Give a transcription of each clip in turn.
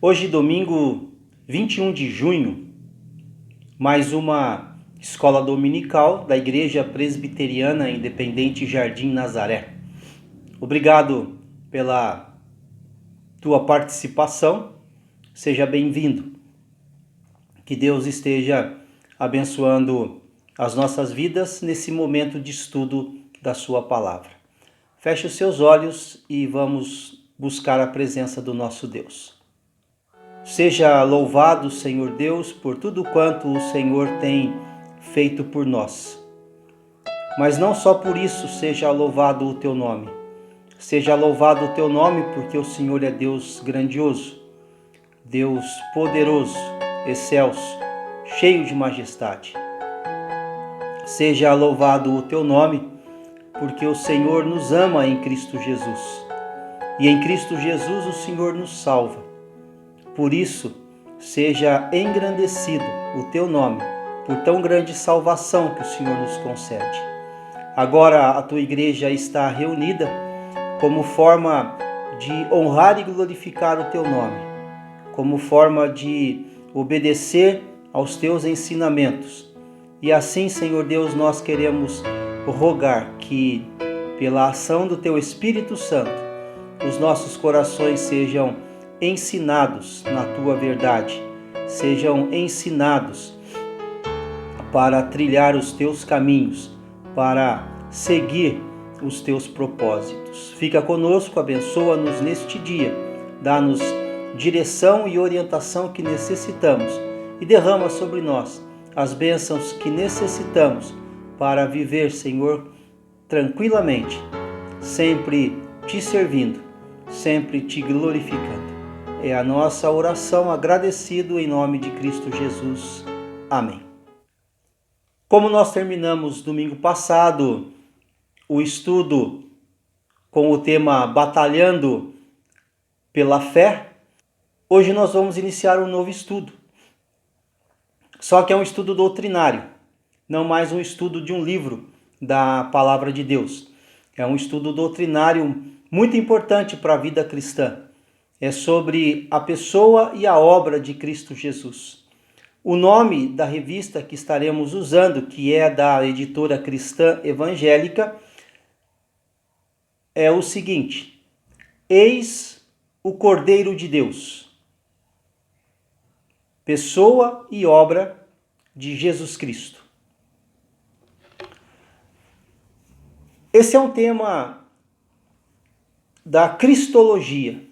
Hoje, domingo 21 de junho, mais uma escola dominical da Igreja Presbiteriana Independente Jardim Nazaré. Obrigado pela tua participação, seja bem-vindo. Que Deus esteja abençoando as nossas vidas nesse momento de estudo da sua palavra. Feche os seus olhos e vamos buscar a presença do nosso Deus. Seja louvado, Senhor Deus, por tudo quanto o Senhor tem feito por nós. Mas não só por isso seja louvado o teu nome. Seja louvado o teu nome porque o Senhor é Deus grandioso, Deus poderoso, excelso, cheio de majestade. Seja louvado o teu nome porque o Senhor nos ama em Cristo Jesus. E em Cristo Jesus o Senhor nos salva. Por isso, seja engrandecido o teu nome, por tão grande salvação que o Senhor nos concede. Agora a tua igreja está reunida como forma de honrar e glorificar o teu nome, como forma de obedecer aos teus ensinamentos. E assim, Senhor Deus, nós queremos rogar que, pela ação do teu Espírito Santo, os nossos corações sejam ensinados na tua verdade, sejam ensinados para trilhar os teus caminhos, para seguir os teus propósitos. Fica conosco, abençoa-nos neste dia, dá-nos direção e orientação que necessitamos e derrama sobre nós as bênçãos que necessitamos para viver, Senhor, tranquilamente, sempre te servindo, sempre te glorificando. É a nossa oração agradecido em nome de Cristo Jesus. Amém. Como nós terminamos domingo passado o estudo com o tema Batalhando pela Fé, hoje nós vamos iniciar um novo estudo. Só que é um estudo doutrinário, não mais um estudo de um livro da Palavra de Deus. É um estudo doutrinário muito importante para a vida cristã. É sobre a pessoa e a obra de Cristo Jesus. O nome da revista que estaremos usando, que é da editora cristã evangélica, é o seguinte: Eis o Cordeiro de Deus, pessoa e obra de Jesus Cristo. Esse é um tema da cristologia.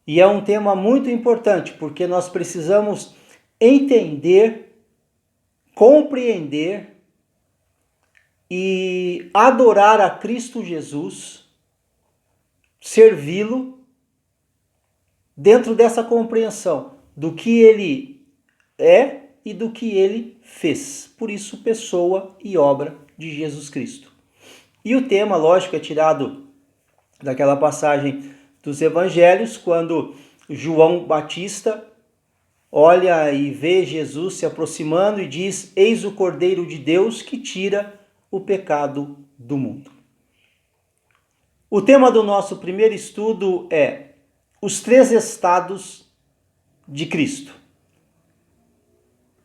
E é um tema muito importante, porque nós precisamos entender, compreender e adorar a Cristo Jesus, servi-lo, dentro dessa compreensão do que ele é e do que ele fez. Por isso, pessoa e obra de Jesus Cristo. E o tema, lógico, é tirado daquela passagem dos evangelhos, quando João Batista olha e vê Jesus se aproximando e diz: Eis o Cordeiro de Deus que tira o pecado do mundo. O tema do nosso primeiro estudo é os 3 estados de Cristo.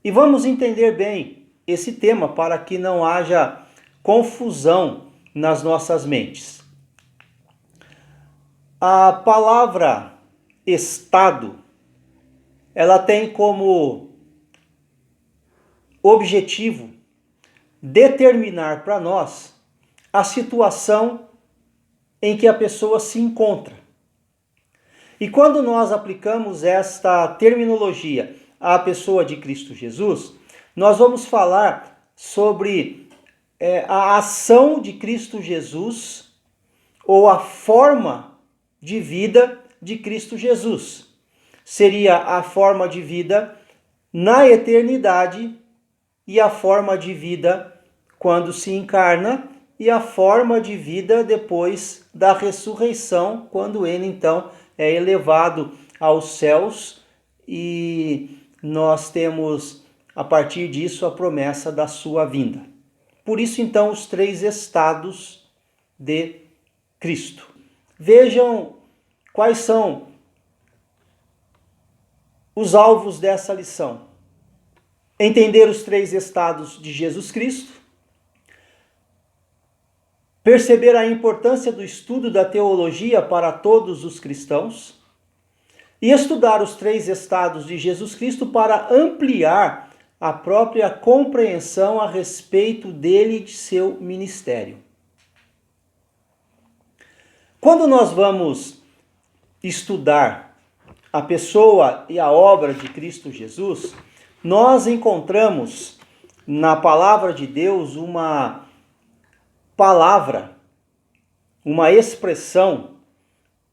E vamos entender bem esse tema para que não haja confusão nas nossas mentes. A palavra estado, ela tem como objetivo determinar para nós a situação em que a pessoa se encontra. E quando nós aplicamos esta terminologia à pessoa de Cristo Jesus, nós vamos falar sobre a ação de Cristo Jesus ou a forma de vida de Cristo Jesus. Seria a forma de vida na eternidade e a forma de vida quando se encarna e a forma de vida depois da ressurreição, quando ele então é elevado aos céus e nós temos a partir disso a promessa da sua vinda. Por isso então os 3 estados de Cristo. Vejam quais são os alvos dessa lição: entender os 3 estados de Jesus Cristo, perceber a importância do estudo da teologia para todos os cristãos e estudar os 3 estados de Jesus Cristo para ampliar a própria compreensão a respeito dele e de seu ministério. Quando nós vamos estudar a pessoa e a obra de Cristo Jesus, nós encontramos na palavra de Deus uma palavra, uma expressão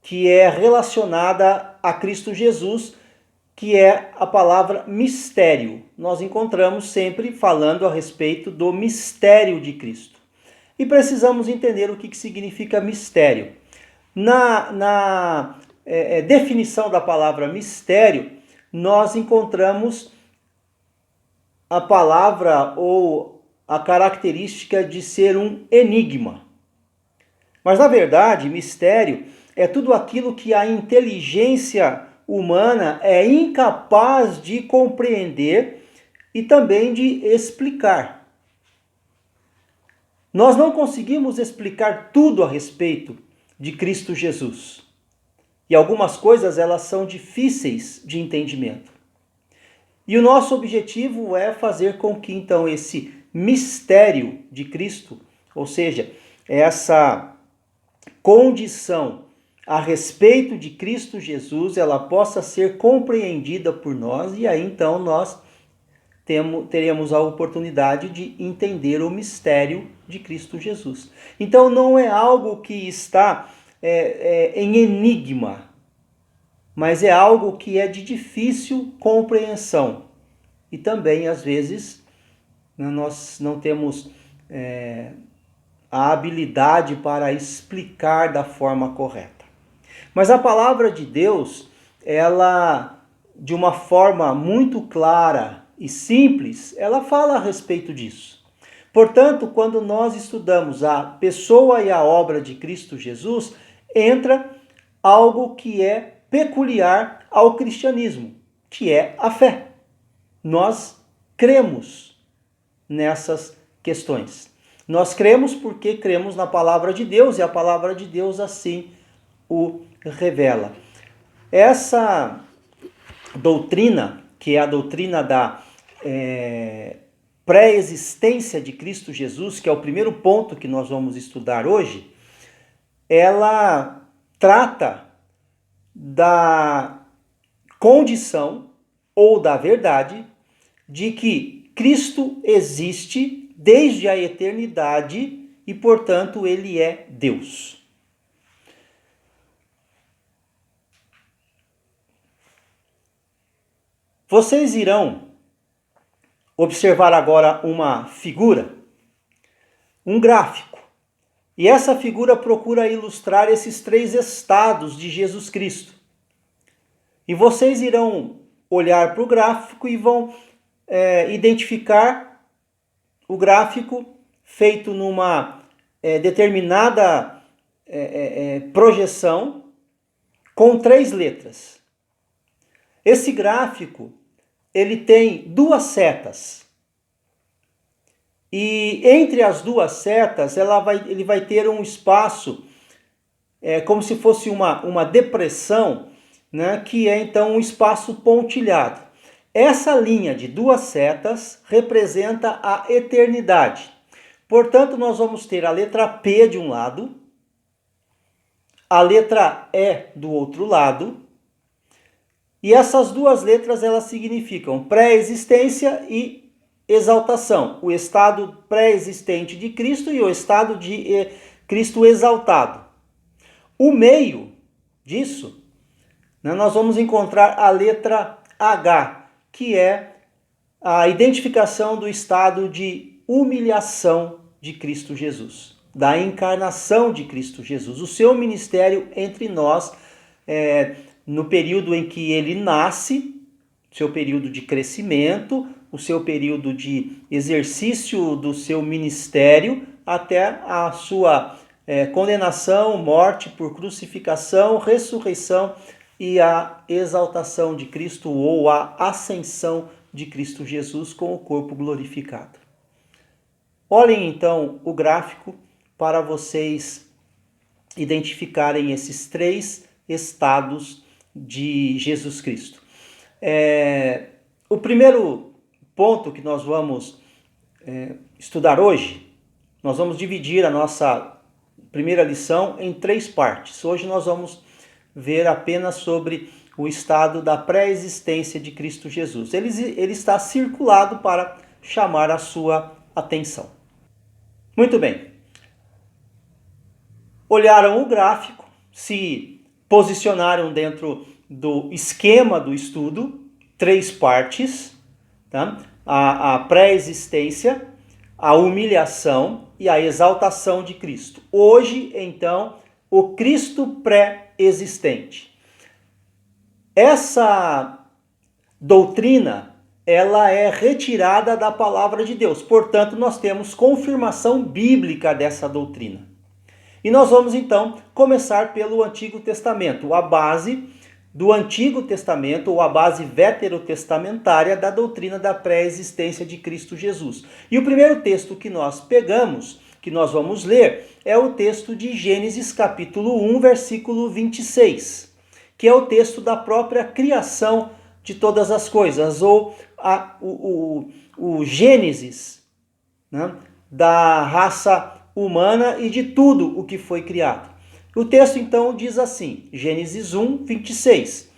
que é relacionada a Cristo Jesus, que é a palavra mistério. Nós encontramos sempre falando a respeito do mistério de Cristo. E precisamos entender o que significa mistério. Na definição da palavra mistério, nós encontramos a palavra ou a característica de ser um enigma. Mas, na verdade, mistério é tudo aquilo que a inteligência humana é incapaz de compreender e também de explicar. Nós não conseguimos explicar tudo a respeito de Cristo Jesus. E algumas coisas elas são difíceis de entendimento. E o nosso objetivo é fazer com que então esse mistério de Cristo, ou seja, essa condição a respeito de Cristo Jesus, ela possa ser compreendida por nós, e aí então nós teremos a oportunidade de entender o mistério de Cristo Jesus. Então não é algo que está em enigma, mas é algo que é de difícil compreensão. E também, às vezes, nós não temos a habilidade para explicar da forma correta. Mas a palavra de Deus, ela, de uma forma muito clara e simples, ela fala a respeito disso. Portanto, quando nós estudamos a pessoa e a obra de Cristo Jesus, entra algo que é peculiar ao cristianismo, que é a fé. Nós cremos nessas questões. Nós cremos porque cremos na palavra de Deus, e a palavra de Deus assim o revela. Essa doutrina, que é a doutrina da pré-existência de Cristo Jesus, que é o primeiro ponto que nós vamos estudar hoje, ela trata da condição ou da verdade de que Cristo existe desde a eternidade e, portanto, ele é Deus. Vocês irão observar agora uma figura, um gráfico. E essa figura procura ilustrar esses 3 estados de Jesus Cristo. E vocês irão olhar para o gráfico e vão identificar o gráfico feito numa determinada projeção com 3 letras. Esse gráfico, ele tem 2 setas. E entre as 2 setas, ele vai ter um espaço, como se fosse uma depressão, né, que é então um espaço pontilhado. Essa linha de 2 setas representa a eternidade. Portanto, nós vamos ter a letra P de um lado, a letra E do outro lado, e essas 2 letras elas significam pré-existência e exaltação. O estado pré-existente de Cristo e o estado de Cristo exaltado. O meio disso, né, nós vamos encontrar a letra H, que é a identificação do estado de humilhação de Cristo Jesus, da encarnação de Cristo Jesus, o seu ministério entre nós, no período em que ele nasce, seu período de crescimento, o seu período de exercício do seu ministério, até a sua condenação, morte por crucificação, ressurreição e a exaltação de Cristo ou a ascensão de Cristo Jesus com o corpo glorificado. Olhem então o gráfico para vocês identificarem esses 3 estados de Jesus Cristo. O primeiro ponto que nós vamos estudar hoje, nós vamos dividir a nossa primeira lição em 3 partes. Hoje nós vamos ver apenas sobre o estado da pré-existência de Cristo Jesus. Ele está circulado para chamar a sua atenção. Muito bem. Olharam o gráfico, se posicionaram dentro do esquema do estudo, 3 partes, tá? A pré-existência, a humilhação e a exaltação de Cristo. Hoje, então, o Cristo pré-existente. Essa doutrina, ela é retirada da palavra de Deus. Portanto, nós temos confirmação bíblica dessa doutrina. E nós vamos, então, começar pelo Antigo Testamento, a base do Antigo Testamento, ou a base veterotestamentária da doutrina da pré-existência de Cristo Jesus. E o primeiro texto que nós pegamos, que nós vamos ler, é o texto de Gênesis capítulo 1, versículo 26, que é o texto da própria criação de todas as coisas, ou o Gênesis, né, da raça humana e de tudo o que foi criado. O texto então diz assim, Gênesis 1, 26.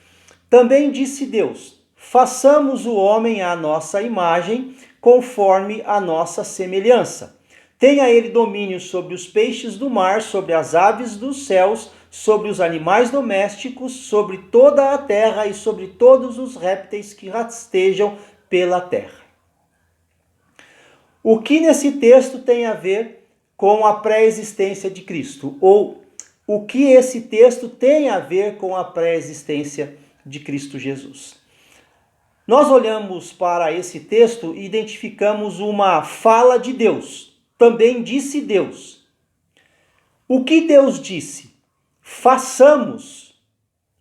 Também disse Deus, façamos o homem à nossa imagem, conforme a nossa semelhança. Tenha ele domínio sobre os peixes do mar, sobre as aves dos céus, sobre os animais domésticos, sobre toda a terra e sobre todos os répteis que rastejam pela terra. O que nesse texto tem a ver com a pré-existência de Cristo? Ou o que esse texto tem a ver com a pré-existência de Cristo Jesus? Nós olhamos para esse texto e identificamos uma fala de Deus. Também disse Deus. O que Deus disse? Façamos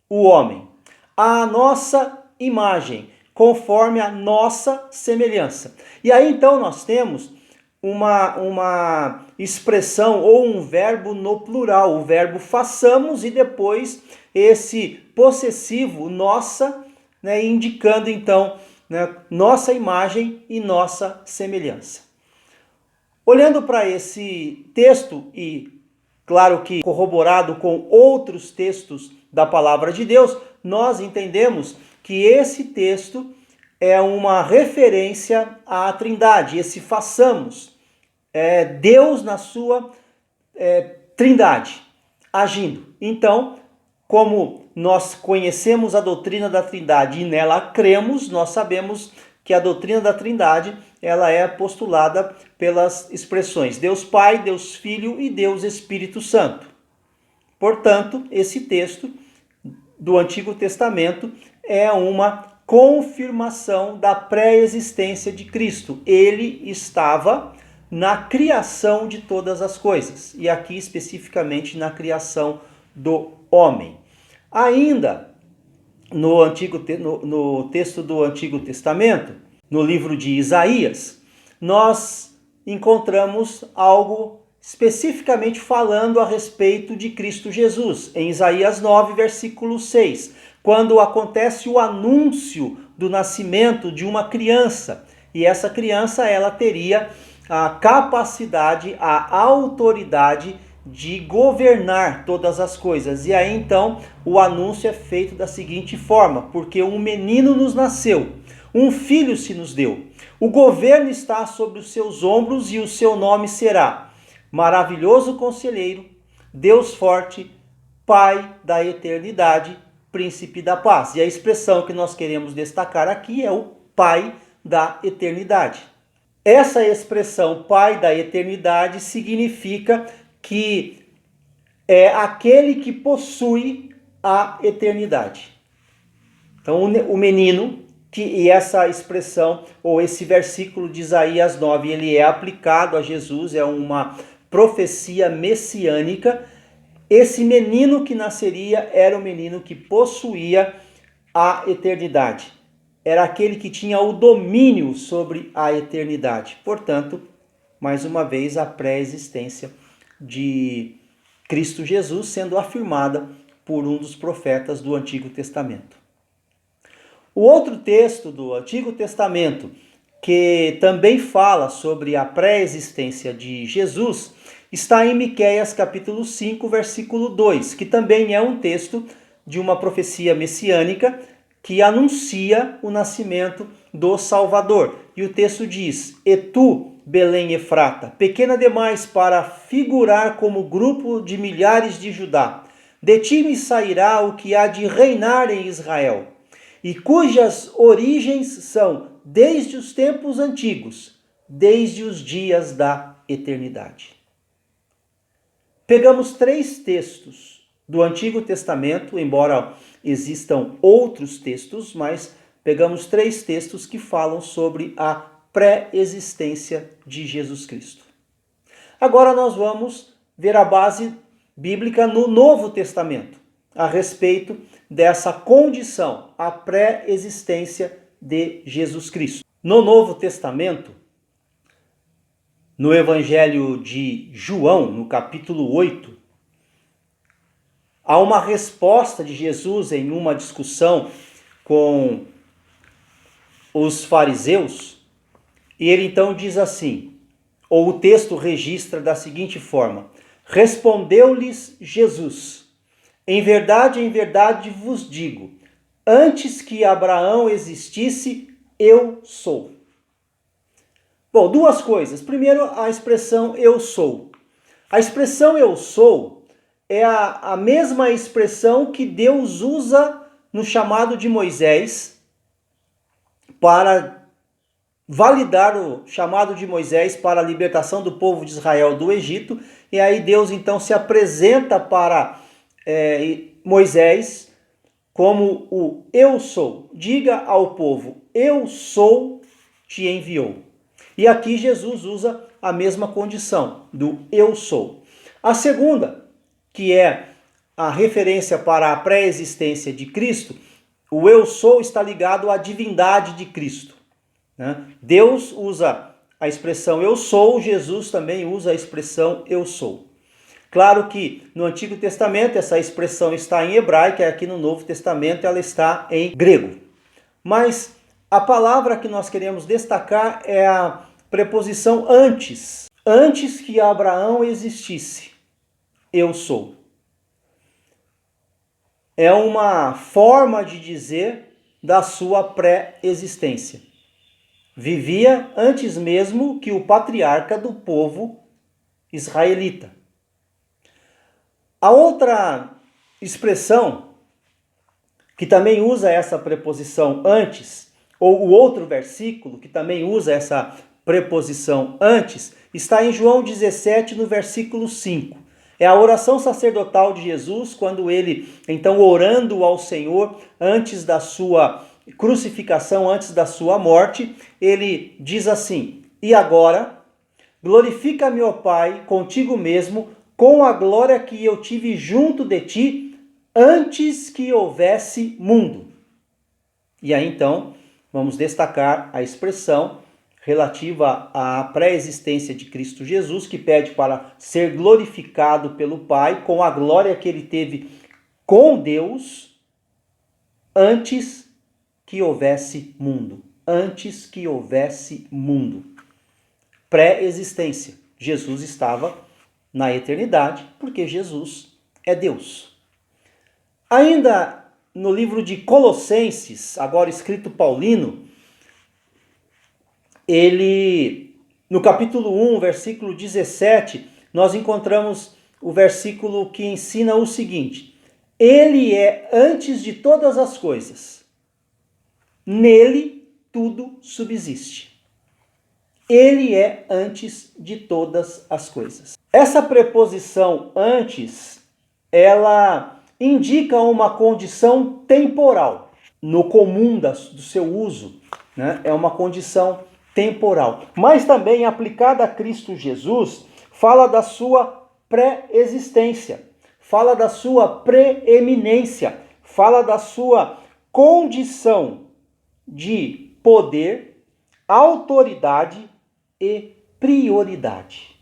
o homem à nossa imagem, conforme a nossa semelhança. E aí então nós temos uma expressão ou um verbo no plural, o verbo façamos e depois esse possessivo nossa, né, indicando então, né, nossa imagem e nossa semelhança. Olhando para esse texto e claro que corroborado com outros textos da palavra de Deus, nós entendemos que esse texto é uma referência à Trindade, esse façamos. Deus na sua Trindade, agindo. Então, como nós conhecemos a doutrina da Trindade e nela cremos, nós sabemos que a doutrina da Trindade ela é postulada pelas expressões Deus Pai, Deus Filho e Deus Espírito Santo. Portanto, esse texto do Antigo Testamento é uma confirmação da pré-existência de Cristo. Ele estava na criação de todas as coisas, e aqui especificamente na criação do homem. Ainda no texto do Antigo Testamento, no livro de Isaías, nós encontramos algo especificamente falando a respeito de Cristo Jesus, em Isaías 9, versículo 6, quando acontece o anúncio do nascimento de uma criança, e essa criança ela teria a capacidade, a autoridade de governar todas as coisas. E aí então o anúncio é feito da seguinte forma: porque um menino nos nasceu, um filho se nos deu, o governo está sobre os seus ombros e o seu nome será Maravilhoso Conselheiro, Deus Forte, Pai da Eternidade, Príncipe da Paz. E a expressão que nós queremos destacar aqui é o Pai da Eternidade. Essa expressão Pai da Eternidade significa que é aquele que possui a eternidade. Então o menino, e essa expressão ou esse versículo de Isaías 9, ele é aplicado a Jesus, é uma profecia messiânica esse menino que nasceria era o menino que possuía a eternidade. Era aquele que tinha o domínio sobre a eternidade. Portanto, mais uma vez, a pré-existência de Cristo Jesus sendo afirmada por um dos profetas do Antigo Testamento. O outro texto do Antigo Testamento que também fala sobre a pré-existência de Jesus está em Miqueias capítulo 5, versículo 2, que também é um texto de uma profecia messiânica que anuncia o nascimento do Salvador. E o texto diz: "E tu, Belém Efrata, pequena demais para figurar como grupo de milhares de Judá, de ti me sairá o que há de reinar em Israel, e cujas origens são desde os tempos antigos, desde os dias da eternidade." Pegamos 3 textos do Antigo Testamento, embora existam outros textos, mas pegamos 3 textos que falam sobre a pré-existência de Jesus Cristo. Agora nós vamos ver a base bíblica no Novo Testamento, a respeito dessa condição, a pré-existência de Jesus Cristo. No Novo Testamento, no Evangelho de João, no capítulo 8, há uma resposta de Jesus em uma discussão com os fariseus, e ele então diz assim, ou o texto registra da seguinte forma: "Respondeu-lhes Jesus: em verdade vos digo, antes que Abraão existisse, eu sou." Bom, 2 coisas. Primeiro, a expressão eu sou. A expressão eu sou é a mesma expressão que Deus usa no chamado de Moisés para validar o chamado de Moisés para a libertação do povo de Israel do Egito. E aí Deus então se apresenta para Moisés como o eu sou. Diga ao povo, eu sou, te enviou. E aqui Jesus usa a mesma condição do eu sou. A segunda, que é a referência para a pré-existência de Cristo, o eu sou está ligado à divindade de Cristo, né? Deus usa a expressão eu sou, Jesus também usa a expressão eu sou. Claro que no Antigo Testamento essa expressão está em hebraico, e aqui no Novo Testamento ela está em grego. Mas a palavra que nós queremos destacar é a preposição antes. Antes que Abraão existisse, eu sou. É uma forma de dizer da sua pré-existência. Vivia antes mesmo que o patriarca do povo israelita. A outra expressão que também usa essa preposição antes, ou o outro versículo que também usa essa preposição antes, está em João 17, no versículo 5. É a oração sacerdotal de Jesus, quando ele, então, orando ao Senhor antes da sua crucificação, antes da sua morte, ele diz assim: "E agora, glorifica-me, ó Pai, contigo mesmo, com a glória que eu tive junto de ti, antes que houvesse mundo." E aí, então, vamos destacar a expressão relativa à pré-existência de Cristo Jesus, que pede para ser glorificado pelo Pai com a glória que ele teve com Deus antes que houvesse mundo. Antes que houvesse mundo. Pré-existência. Jesus estava na eternidade, porque Jesus é Deus. Ainda no livro de Colossenses, agora escrito paulino, no capítulo 1, versículo 17, nós encontramos o versículo que ensina o seguinte: "Ele é antes de todas as coisas, nele tudo subsiste." Ele é antes de todas as coisas. Essa preposição antes, ela indica uma condição temporal, no comum do seu uso, né? É uma condição temporal. Mas também aplicada a Cristo Jesus, fala da sua pré-existência. fala da sua preeminência, fala da sua condição de poder, autoridade e prioridade.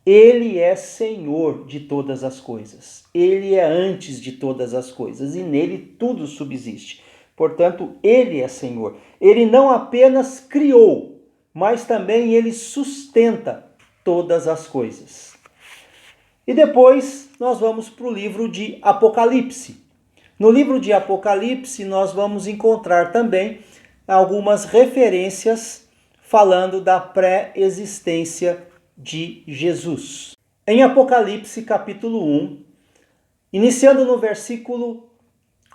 Ele é Senhor de todas as coisas. Ele é antes de todas as coisas e nele tudo subsiste. Portanto, ele é Senhor. Ele não apenas criou, mas também ele sustenta todas as coisas. E depois nós vamos para o livro de Apocalipse. No livro de Apocalipse nós vamos encontrar também algumas referências falando da pré-existência de Jesus. Em Apocalipse capítulo 1, iniciando no versículo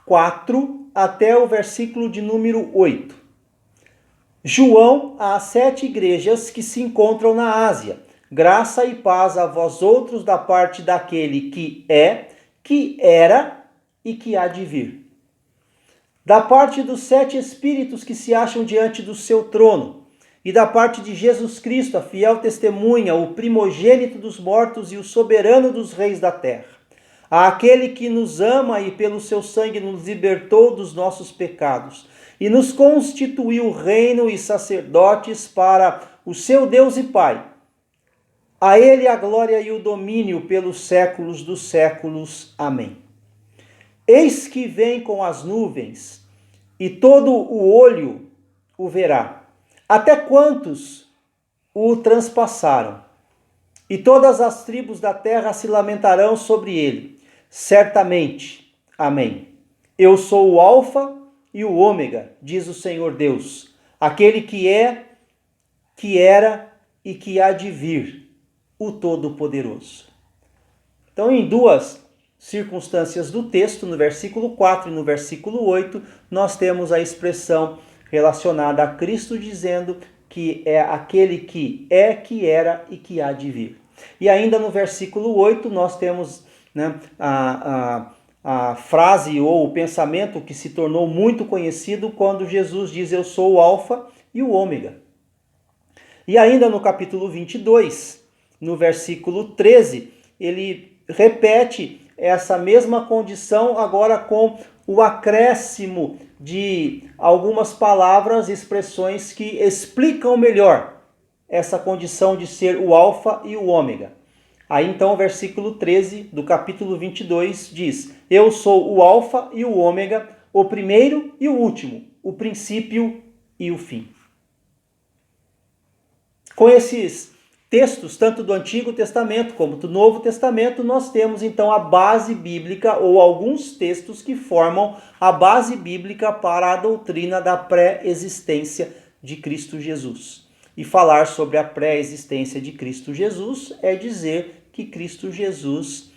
4 até o versículo de número 8. João às 7 igrejas que se encontram na Ásia. Graça e paz a vós outros da parte daquele que é, que era e que há de vir. Da parte dos 7 espíritos que se acham diante do seu trono, e da parte de Jesus Cristo, a fiel testemunha, o primogênito dos mortos e o soberano dos reis da terra. Àquele que nos ama e pelo seu sangue nos libertou dos nossos pecados, e nos constituiu reino e sacerdotes para o seu Deus e Pai. A ele a glória e o domínio pelos séculos dos séculos. Amém. Eis que vem com as nuvens, e todo o olho o verá, até quantos o transpassaram, e todas as tribos da terra se lamentarão sobre ele. Certamente. Amém. Eu sou o Alfa e o Ômega, diz o Senhor Deus, aquele que é, que era e que há de vir, o Todo-Poderoso. Então, em duas circunstâncias do texto, no versículo 4 e no versículo 8, nós temos a expressão relacionada a Cristo dizendo que é aquele que é, que era e que há de vir. E ainda no versículo 8 nós temos a frase ou o pensamento que se tornou muito conhecido quando Jesus diz: eu sou o Alfa e o Ômega. E ainda no capítulo 22, no versículo 13, ele repete essa mesma condição agora com o acréscimo de algumas palavras, expressões que explicam melhor essa condição de ser o Alfa e o Ômega. Aí então o versículo 13 do capítulo 22 diz: eu sou o Alfa e o Ômega, o primeiro e o último, o princípio e o fim. Com esses textos, tanto do Antigo Testamento como do Novo Testamento, nós temos então a base bíblica ou alguns textos que formam a base bíblica para a doutrina da pré-existência de Cristo Jesus. E falar sobre a pré-existência de Cristo Jesus é dizer que Cristo Jesus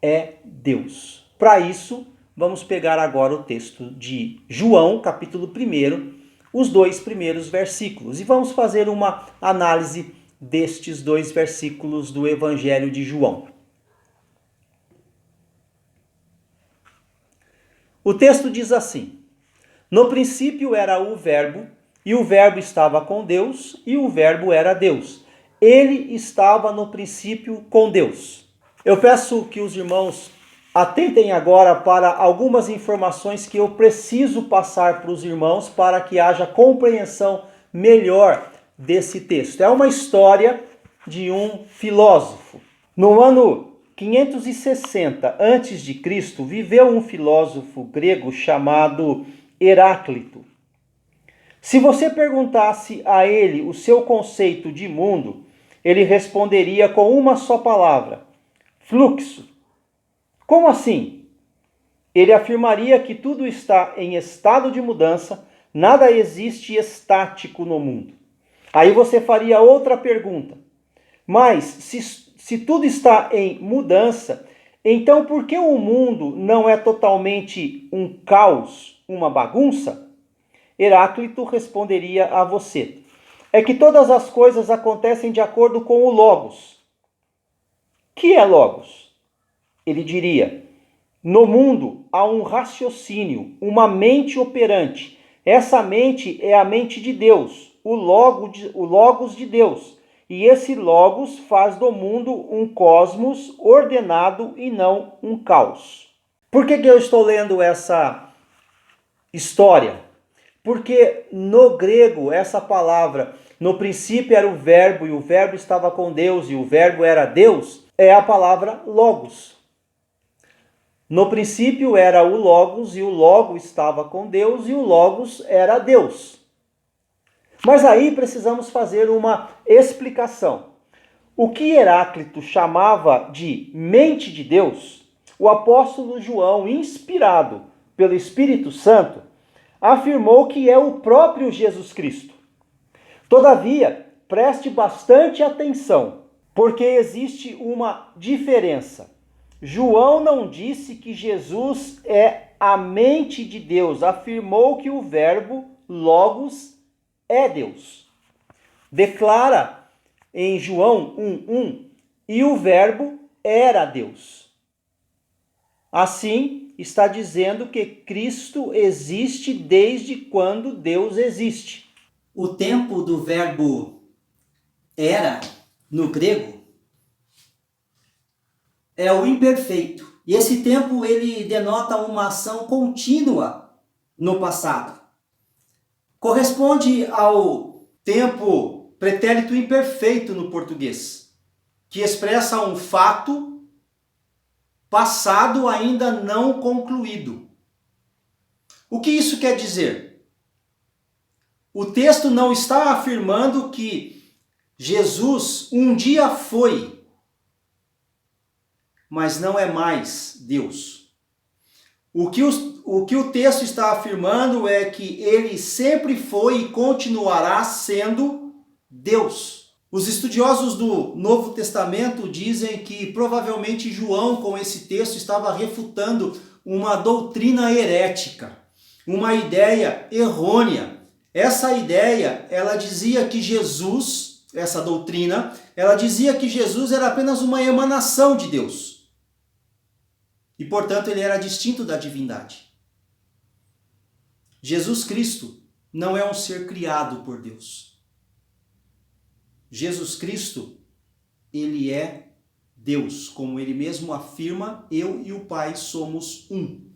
é Deus. Para isso, vamos pegar agora o texto de João, capítulo 1, os 2 primeiros versículos, e vamos fazer uma análise destes 2 versículos do Evangelho de João. O texto diz assim: no princípio era o Verbo, e o Verbo estava com Deus, e o Verbo era Deus. Ele estava no princípio com Deus. Eu peço que os irmãos atentem agora para algumas informações que eu preciso passar para os irmãos para que haja compreensão melhor desse texto. É uma história de um filósofo. No ano 560 a.C., viveu um filósofo grego chamado Heráclito. Se você perguntasse a ele o seu conceito de mundo, ele responderia com uma só palavra: fluxo. Como assim? Ele afirmaria que tudo está em estado de mudança, nada existe estático no mundo. Aí você faria outra pergunta: mas se tudo está em mudança, então por que o mundo não é totalmente um caos, uma bagunça? Heráclito responderia a você: é que todas as coisas acontecem de acordo com o Logos. Que é Logos? Ele diria: no mundo há um raciocínio, uma mente operante. Essa mente é a mente de Deus, o Logos de Deus. e esse Logos faz do mundo um cosmos ordenado e não um caos. Por que eu estou lendo essa história? Porque no grego, essa palavra, no princípio era o verbo, e o verbo estava com Deus, e o verbo era Deus, é a palavra Logos. No princípio era o Logos, e o Logo estava com Deus, e o Logos era Deus. Mas aí precisamos fazer uma explicação. O que Heráclito chamava de mente de Deus, o apóstolo João, inspirado pelo Espírito Santo, afirmou que é o próprio Jesus Cristo. Todavia, preste bastante atenção, porque existe uma diferença. João não disse que Jesus é a mente de Deus, afirmou que o verbo Logos é Deus. Declara em João 1:1, e o verbo era Deus. Assim, está dizendo que Cristo existe desde quando Deus existe. O tempo do verbo era, no grego, é o imperfeito. E esse tempo ele denota uma ação contínua no passado. Corresponde ao tempo pretérito imperfeito no português, que expressa um fato passado ainda não concluído. O que isso quer dizer? O texto não está afirmando que Jesus um dia foi, mas não é mais Deus. O que o texto está afirmando é que ele sempre foi e continuará sendo Deus. Os estudiosos do Novo Testamento dizem que provavelmente João, com esse texto, estava refutando uma doutrina herética, uma ideia errônea. Essa ideia, ela dizia que Jesus, essa doutrina, ela dizia que Jesus era apenas uma emanação de Deus. E, portanto, ele era distinto da divindade. Jesus Cristo não é um ser criado por Deus. Jesus Cristo, ele é Deus, como ele mesmo afirma, eu e o Pai somos um.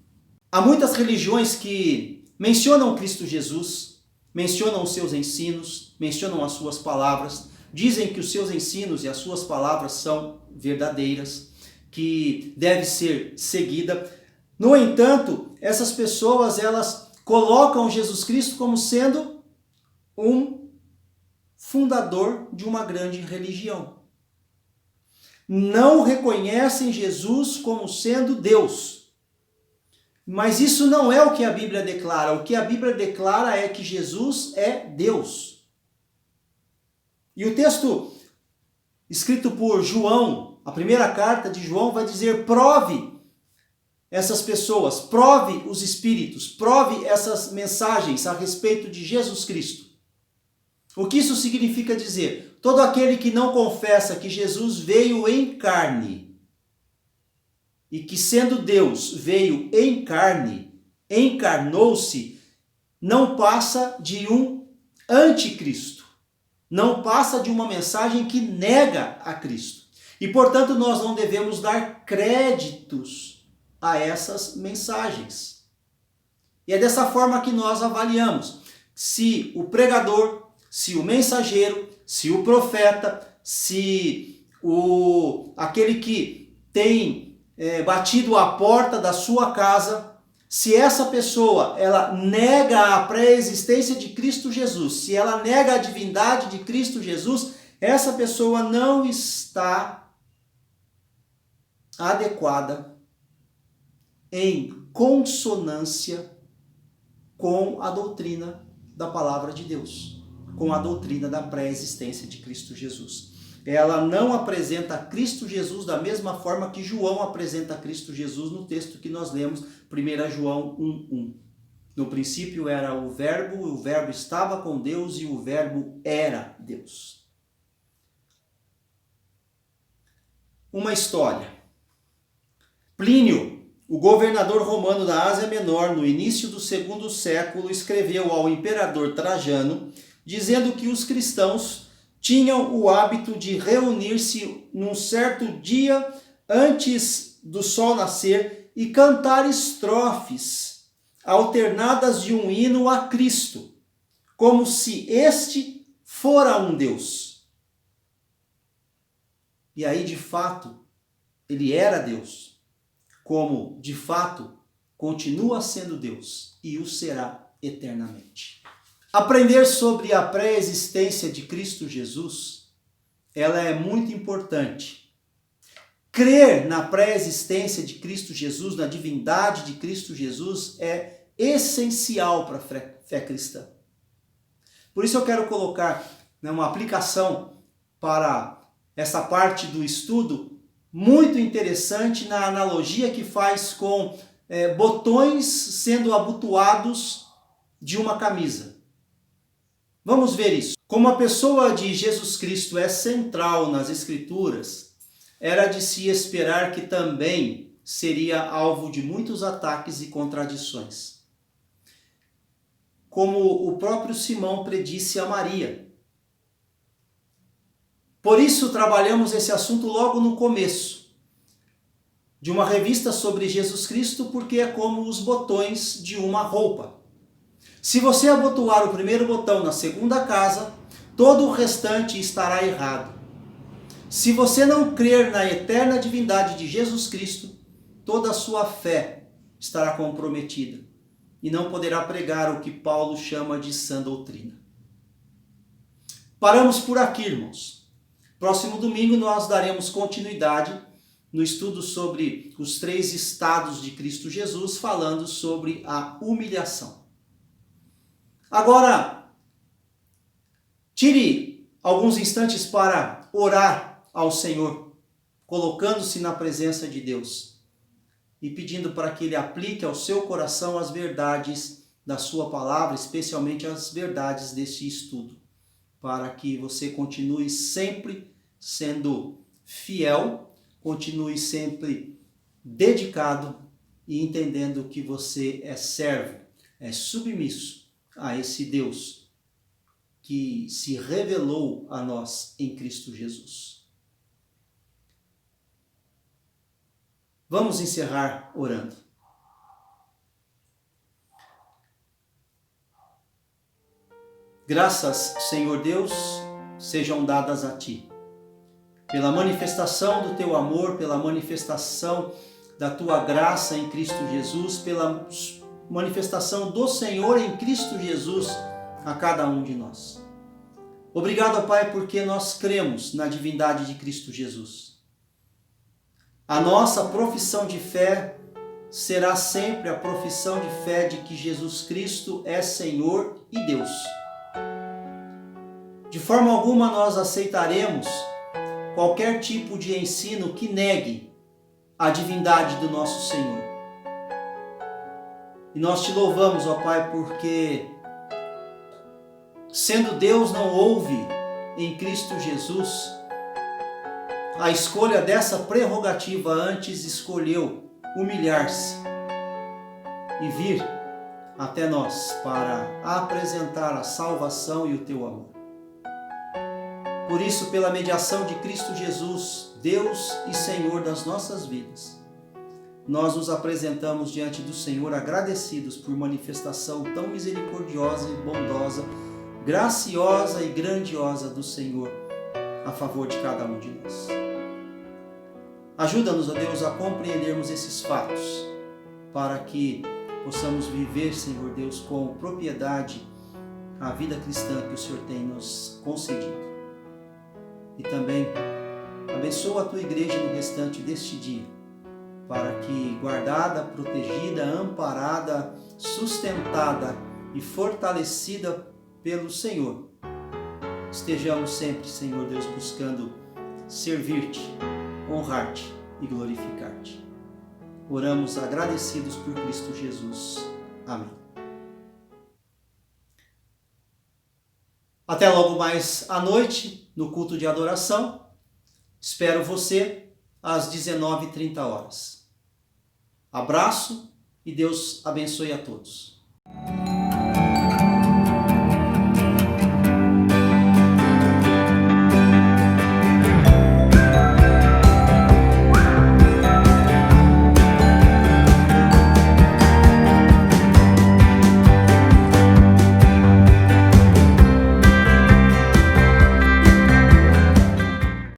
Há muitas religiões que mencionam Cristo Jesus, mencionam os seus ensinos, mencionam as suas palavras, dizem que os seus ensinos e as suas palavras são verdadeiras, que deve ser seguida. No entanto, essas pessoas, elas colocam Jesus Cristo como sendo um fundador de uma grande religião. Não reconhecem Jesus como sendo Deus. Mas isso não é o que a Bíblia declara. O que a Bíblia declara é que Jesus é Deus. E o texto escrito por João, a primeira carta de João, vai dizer: prove essas pessoas, prove os espíritos, prove essas mensagens a respeito de Jesus Cristo. O que isso significa dizer? Todo aquele que não confessa que Jesus veio em carne e que, sendo Deus, veio em carne, encarnou-se, não passa de um anticristo, não passa de uma mensagem que nega a Cristo. E, portanto, nós não devemos dar créditos a essas mensagens. E é dessa forma que nós avaliamos se o pregador, se o mensageiro, se o profeta, se aquele que tem batido a porta da sua casa, se essa pessoa ela nega a pré-existência de Cristo Jesus, se ela nega a divindade de Cristo Jesus, essa pessoa não está adequada, em consonância com a doutrina da palavra de Deus, com a doutrina da pré-existência de Cristo Jesus. Ela não apresenta Cristo Jesus da mesma forma que João apresenta Cristo Jesus no texto que nós lemos, 1 João 1:1. No princípio era o verbo estava com Deus e o verbo era Deus. Uma história. Plínio, o governador romano da Ásia Menor, no início do 2º século, escreveu ao imperador Trajano, dizendo que os cristãos tinham o hábito de reunir-se num certo dia antes do sol nascer e cantar estrofes alternadas de um hino a Cristo, como se este fora um Deus. E aí, de fato, ele era Deus, como, de fato, continua sendo Deus e o será eternamente. Aprender sobre a pré-existência de Cristo Jesus, ela é muito importante. Crer na pré-existência de Cristo Jesus, na divindade de Cristo Jesus, é essencial para a fé cristã. Por isso eu quero colocar uma aplicação para essa parte do estudo muito interessante na analogia que faz com botões sendo abotoados de uma camisa. Vamos ver isso. Como a pessoa de Jesus Cristo é central nas Escrituras, era de se esperar que também seria alvo de muitos ataques e contradições. Como o próprio Simão predisse a Maria. Por isso trabalhamos esse assunto logo no começo de uma revista sobre Jesus Cristo, porque é como os botões de uma roupa. Se você abotoar o primeiro botão na segunda casa, todo o restante estará errado. Se você não crer na eterna divindade de Jesus Cristo, toda a sua fé estará comprometida e não poderá pregar o que Paulo chama de sã doutrina. Paramos por aqui, irmãos. Próximo domingo nós daremos continuidade no estudo sobre os 3 estados de Cristo Jesus, falando sobre a humilhação. Agora, tire alguns instantes para orar ao Senhor, colocando-se na presença de Deus e pedindo para que Ele aplique ao seu coração as verdades da sua palavra, especialmente as verdades deste estudo, para que você continue sempre sendo fiel, continue sempre dedicado e entendendo que você é servo, é submisso a esse Deus que se revelou a nós em Cristo Jesus. Vamos encerrar orando. Graças, Senhor Deus, sejam dadas a Ti, pela manifestação do Teu amor, pela manifestação da Tua graça em Cristo Jesus, pela manifestação do Senhor em Cristo Jesus a cada um de nós. Obrigado, Pai, porque nós cremos na divindade de Cristo Jesus. A nossa profissão de fé será sempre a profissão de fé de que Jesus Cristo é Senhor e Deus. De forma alguma nós aceitaremos qualquer tipo de ensino que negue a divindade do nosso Senhor. E nós Te louvamos, ó Pai, porque sendo Deus não houve em Cristo Jesus a escolha dessa prerrogativa, antes escolheu humilhar-se e vir até nós para apresentar a salvação e o Teu amor. Por isso, pela mediação de Cristo Jesus, Deus e Senhor das nossas vidas, nós nos apresentamos diante do Senhor agradecidos por manifestação tão misericordiosa e bondosa, graciosa e grandiosa do Senhor a favor de cada um de nós. Ajuda-nos, ó Deus, a compreendermos esses fatos, para que possamos viver, Senhor Deus, com propriedade a vida cristã que o Senhor tem nos concedido. E também abençoa a Tua igreja no restante deste dia, para que, guardada, protegida, amparada, sustentada e fortalecida pelo Senhor, estejamos sempre, Senhor Deus, buscando servir-Te, honrar-Te e glorificar-Te. Oramos agradecidos por Cristo Jesus. Amém. Até logo mais à noite, no culto de adoração. Espero você às 19h30. Abraço e Deus abençoe a todos.